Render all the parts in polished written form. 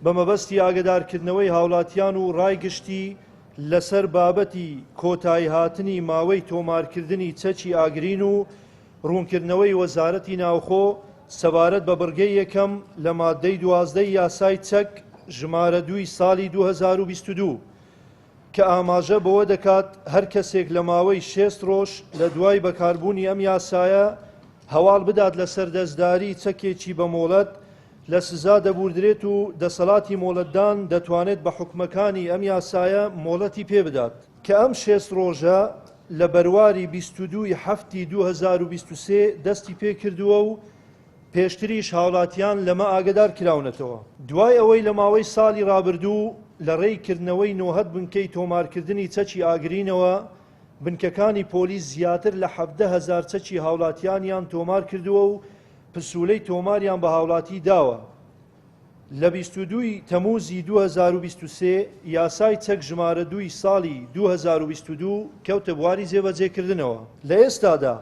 بە مەبەستی ئاگادارکردنەوەی هاوڵاتیان و ڕایگشتی لەسەر بابەتی کۆتایی هاتنی ماوەی تۆمارکردنی چەکی ئاگرین و ڕوونکردنەوەی وەزارەتی ناوخۆ سەبارەت بە بڕگەی یەکەم لە مادەی 12 یاسای چەک ژمارە 2 ساڵی 2022 کە ئاماژە بەوە دەکات هەر کەسێک لە ماوەی 6 ڕۆژ لە دوای بەکاربوونی ئەم یاسایە هەواڵ بدات لە سەردەستداری چەکێکی بە مۆڵەت لە سزا دەبوردرێت و دەسەڵاتی مۆڵەتدان دەتوانێت بە حکومەکانی ئەم یاسایە مۆڵەتی پێ بدات کە ئەم 6 ڕۆژە لە بەرواری 22 هەفتی 2023 دەستی پێ کردووە و پێشتریش هاوڵاتیان لەمە ئاگادار کراونەتەوە. دوای ئەوەی لە ماوەی ساڵی ڕابردوو لە ڕێیکردنەوەی 90 بنکەی تۆمارکردنی چەکی ئاگرینەوە بنکەکانی پۆلیس زیاتر لە 17,000 چەکی هاوڵاتیانیان تۆمار کردووە و پسوولەی تۆماریان بە هاوڵاتی داوە. لە 22 تەمووزی 2023 یاسای چەک ژمارە 2 ساڵی 2022 کەوتە بواری جێبەجێکردنەوە. لە ئێستادا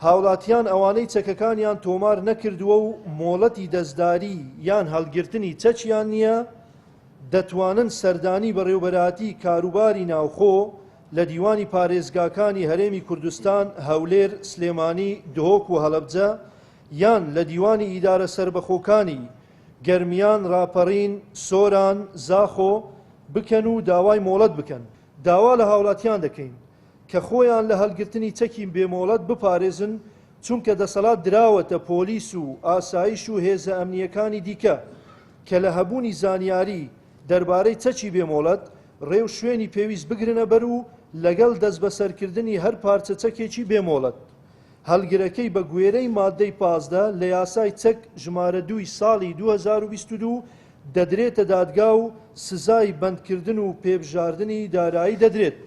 هاوڵاتیان ئەوانەی چەکەکانیان تۆمار نەکردووە و مۆڵەتی دەستداری یان هەڵگرتنی چەکیان نییە دەتوانن سەردانی بەڕێوەبەراتی کاروباری ناوخۆ لە دیوانی پارێزگاکانی هەرێمی کوردستان، هەولێر، سلێمانی، دهۆک و هەڵەبجە یان لە دیوانی ئیدارە سربەخۆکانی گەرمیان، ڕاپەڕین، سۆران، زاخۆ بکەن و داوای مۆڵەت بکەن. داوا لە هاوڵاتیان دەکەین کە خۆیان لە هەڵگرتنی چەکی بێمۆڵەت بپارێزن چونکە دەسەڵات دراوەتە پۆلیس و ئاسایش و هێزە ئەمنیەکانی دیکە کە لە هەبوونی زانیاری دەربارەی چەکی بێمۆڵەت ڕێو شوێنی پێویست بگرنە بەر و لەگەڵ دەست بەسەرکردنی هەر پارچە چەکێکی بێمۆڵەت. هەڵگرەکەی بە گوێرەی مادەی 15 لە یاسای چەک ژمارە 2 ساڵی 2022 دەدرێتە دادگا و سزای بەندکردن و پێبژاردننی دارایی دەدرێت.